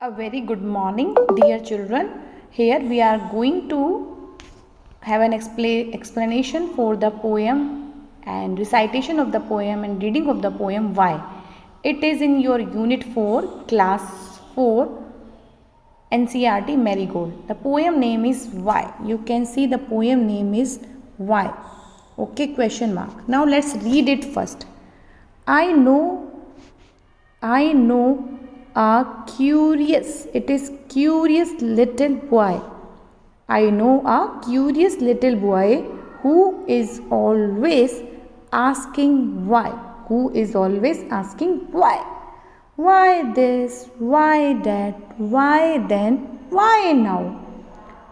A very good morning, dear children. Here we are going to have an explanation for the poem and recitation of the poem and reading of the poem Why. It is in your Unit 4, Class 4, NCERT Marigold. The poem name is Why. You can see the poem name is Why. Okay, question mark. Now let's read it first. I know a curious, it is curious little boy. I know a curious little boy who is always asking why. Who is always asking why. Why this? Why that? Why then? Why now?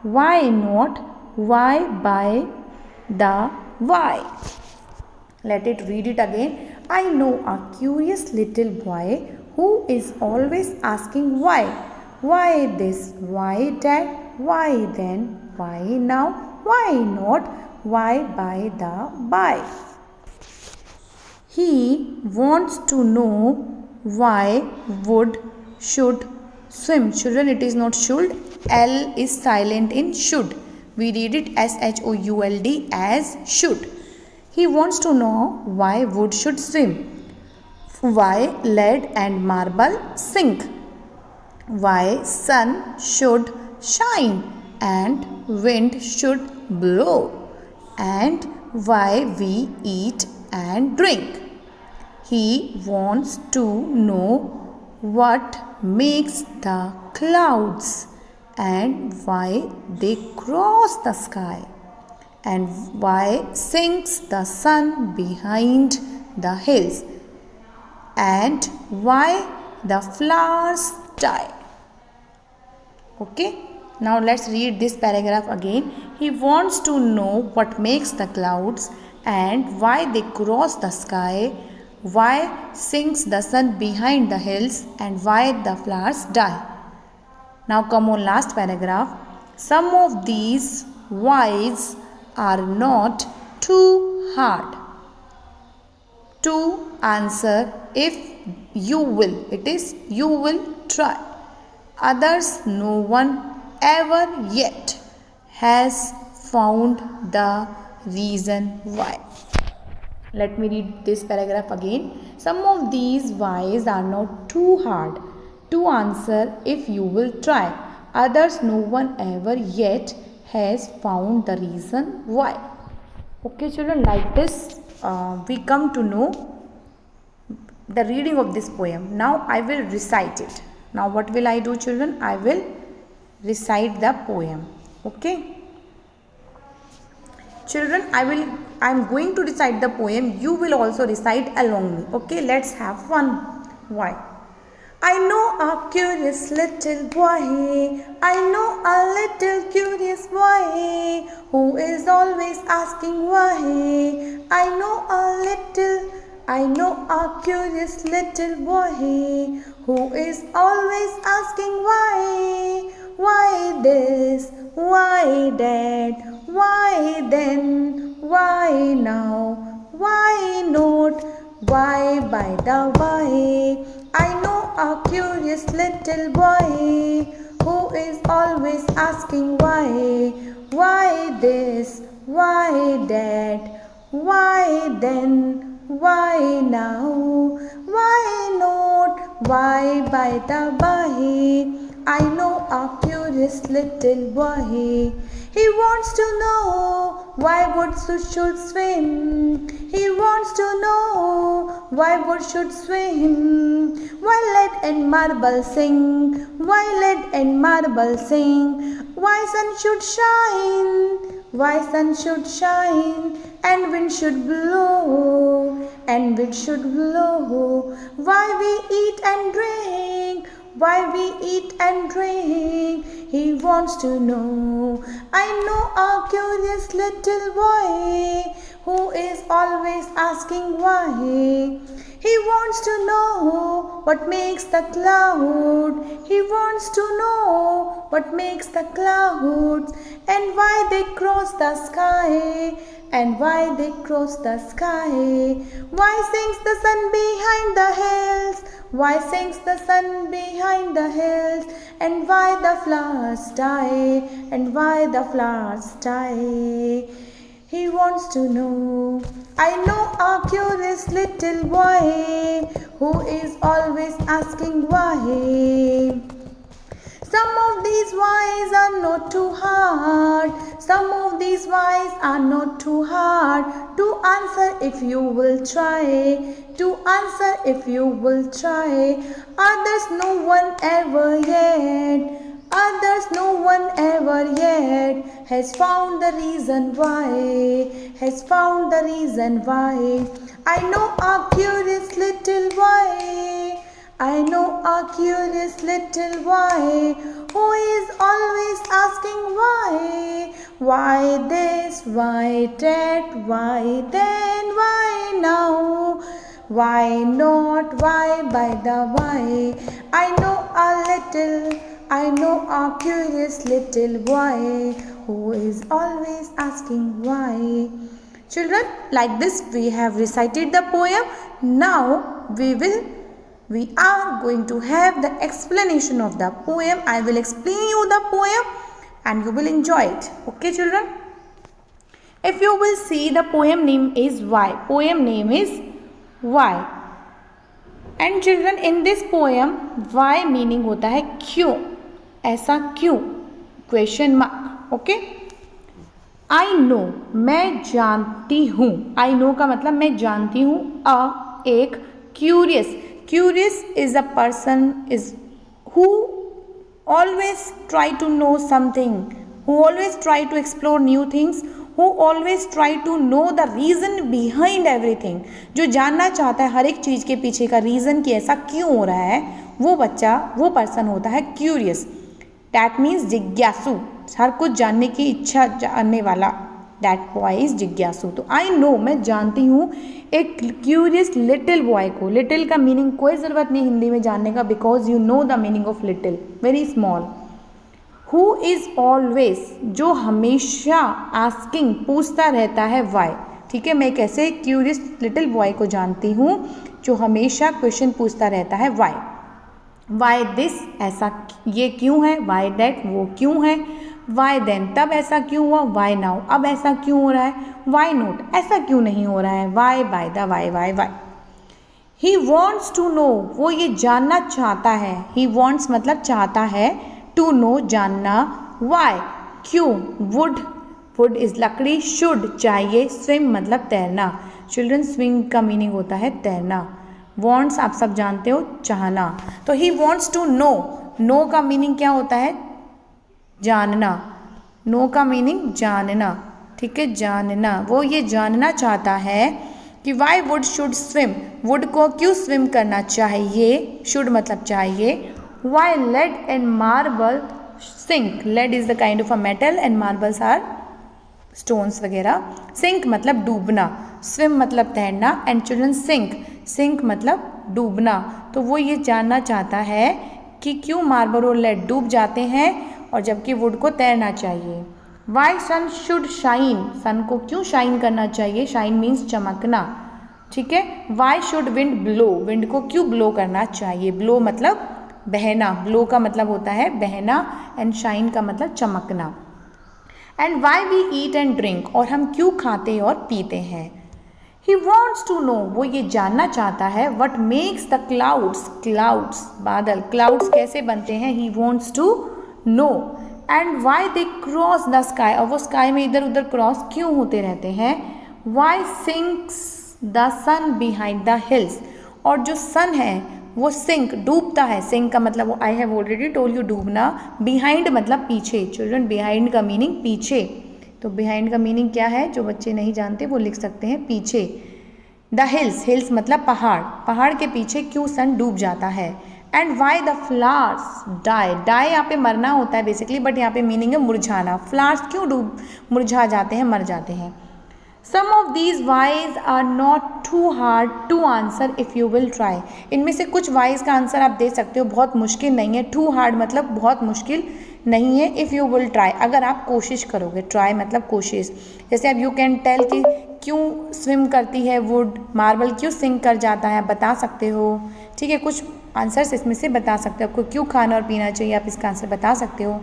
Why not? Why by the why? Let it read it again. I know a curious little boy who is always asking why. Why this? Why that? Why then? Why now? Why not? Why by the by? He wants to know why wood should swim. Children, it is not should. L is silent in should. We read it SHOULD as should. He wants to know why wood should swim, why lead and marble sink, why sun should shine and wind should blow, and why we eat and drink. He wants to know what makes the clouds and why they cross the sky, and why sinks the sun behind the hills, and why the flowers die. Okay, now let's read this paragraph again. He wants to know what makes the clouds and why they cross the sky, why sinks the sun behind the hills, and why the flowers die. Now come on last paragraph. Some of these whys are not too hard to answer if you will. It is you will try. Others no one ever yet has found the reason why. Let me read this paragraph again. Some of these whys are not too hard to answer if you will try. Others no one ever yet has found the reason why. Okay children, like this we come to know the reading of this poem. Now I will recite it. Now what will I do children? I will recite the poem. Okay children, I am going to recite the poem. You will also recite along me. Okay, let's have fun. Why? I know a curious little boy, I know a little curious boy, who is always asking why. I know a curious little boy, who is always asking why. Why this, why that, why then, why now, why not, why by the why. I know a curious little boy who is always asking why. Why this, why that, why then, why now, why not, why by the by. I know a curious little boy. He wants to know why wood should swim. He wants to know why wood should swim. Why lead and marble sing. Why lead and marble sing. Why sun should shine. Why sun should shine. And wind should blow. And wind should blow. Why we eat and drink. Why we eat and drink. He wants to know. I know a curious little boy who is always asking why. He wants to know what makes the cloud. He wants to know what makes the clouds and why they cross the sky. And why they cross the sky. Why sinks the sun behind the hills? Why sinks the sun behind the hills? and why the flowers die, and why the flowers die. He wants to know. I know a curious little boy who is always asking why. Some of these whys are not too hard. Some of these whys are not too hard to answer if you will try. To answer if you will try. Others no one ever yet. Others no one ever yet has found the reason why. Has found the reason why. I know a curious little why. I know a curious little why who is always asking why. Why this, why that, why then, why now? Why not, why by the why? I know a curious little boy who is always asking why. Children, like this we have recited the poem. Now we are going to have the explanation of the poem. I will explain you the poem and you will enjoy it. Okay children? If you will see, the poem name is Why. Poem name is Why. And children, in this poem, why meaning होता है क्यों, ऐसा क्यों, question mark. Okay. I know, मैं जानती हूँ. I know का मतलब मैं जानती हूँ. एक curious. Curious is a person who always try to know something, who always try to explore new things, who always try to know the reason behind everything. जो जानना चाहता है हर एक चीज़ के पीछे का रीज़न कि ऐसा क्यों हो रहा है, वो बच्चा, वो पर्सन होता है क्यूरियस. That means जिज्ञासु, हर कुछ जानने की इच्छा जानने वाला. That boy is जिज्ञासु. तो I know, मैं जानती हूँ एक क्यूरियस लिटिल बॉय को. लिटिल का मीनिंग कोई ज़रूरत नहीं हिंदी में जानने का, because you know the meaning of little, very small. Who is always, जो हमेशा आस्किंग, पूछता रहता है वाई. ठीक है, मैं एक ऐसे क्यूरियस लिटिल बॉय को जानती हूँ जो हमेशा क्वेश्चन पूछता रहता है वाई. वाई दिस, ऐसा ये क्यों है. वाई दैट, वो क्यों है. वाई देन, तब ऐसा क्यों हुआ. वाई नाउ, अब ऐसा क्यों हो रहा है. वाई नोट, ऐसा क्यों नहीं हो रहा है. Why by the why why why. He wants to know, वो ये जानना चाहता है. ही वॉन्ट्स मतलब चाहता है, टू नो जानना. वाई, क्यों. वुड, वुड इज लकड़ी. शुड चाहिए. स्विम मतलब तैरना. चिल्ड्रन, स्विम का मीनिंग होता है तैरना. वॉन्ट्स आप सब जानते हो, चाहना. तो he wants to know. Know का मीनिंग क्या होता है, जानना. नो का मीनिंग जानना. ठीक है, जानना. वो ये जानना चाहता है कि why wood should swim. Wood को क्यों स्विम करना चाहिए. शुड मतलब चाहिए. Why lead and marble sink. Lead is the kind of a metal and marbles are stones वगैरह. सिंक मतलब डूबना. स्विम मतलब तैरना. एंड चिल्ड्रन, सिंक, सिंक मतलब डूबना. तो वो ये जानना चाहता है कि क्यों मार्बल और लेड डूब जाते हैं और जबकि वुड को तैरना चाहिए. Why sun should shine. Sun को क्यों शाइन करना चाहिए. शाइन मीन्स चमकना. ठीक है. Why should wind blow. Wind को क्यों ब्लो करना चाहिए. ब्लो मतलब बहना. ब्लो का मतलब होता है बहना एंड शाइन का मतलब चमकना. And why we eat and drink. और हम क्यों खाते और पीते हैं. He wants to know. वो ये जानना चाहता है what makes the clouds. Clouds बादल. क्लाउड्स कैसे बनते हैं. He wants to know. And why they cross the sky. और वो स्काई में इधर उधर क्रॉस क्यों होते रहते हैं. Why sinks the sun behind the hills. और जो सन है वो सिंक डूबता है. सिंक का मतलब वो I have already told you डूबना. बिहाइंड मतलब पीछे. चिल्ड्रन, बिहाइंड का मीनिंग पीछे. तो बिहाइंड का मीनिंग क्या है, जो बच्चे नहीं जानते वो लिख सकते हैं पीछे. द हिल्स, हिल्स मतलब पहाड़. पहाड़ के पीछे क्यों सन डूब जाता है. And why the flowers die. Die यहाँ पे मरना होता है बेसिकली, बट यहाँ पे मीनिंग है मुरझाना. फ्लावर्स क्यों मुरझा जाते हैं, मर जाते हैं. Some of these whys are not too hard to answer if you will try. इनमें से कुछ वाइज का आंसर आप दे सकते हो, बहुत मुश्किल नहीं है. टू हार्ड मतलब बहुत मुश्किल नहीं है. इफ़ यू विल ट्राई, अगर आप कोशिश करोगे. ट्राई मतलब कोशिश. जैसे अब यू कैन टेल कि क्यों स्विम करती है वुड. मार्बल क्यों सिंक कर जाता है, बता सकते हो. ठीक है, कुछ आंसर्स इसमें से बता सकते हो, आपको क्यों खाना और पीना चाहिए, आप इसका आंसर बता सकते हो।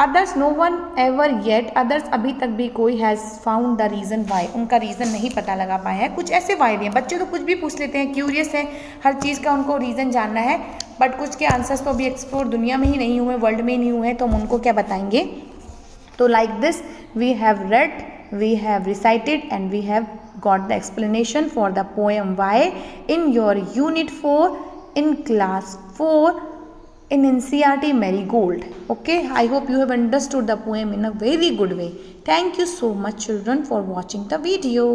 Others, no one ever yet, others अभी तक भी कोई has found the reason why, उनका रीज़न नहीं पता लगा पाया है। कुछ ऐसे वाई दिए, बच्चे तो कुछ भी पूछ लेते हैं, क्यूरियस है, हर चीज़ का उनको रीज़न जानना है, बट कुछ के आंसर्स तो अभी एक्सप्लोर दुनिया में ही नहीं हुए, वर्ल्ड में ही नहीं हुए, तो हम उनको क्या बताएंगे। तो like this we have read, we have recited and we have got the explanation for the poem Why in your unit 4 in class 4 in NCERT Marigold. Okay, I hope you have understood the poem in a very good way. Thank you so much children for watching the video.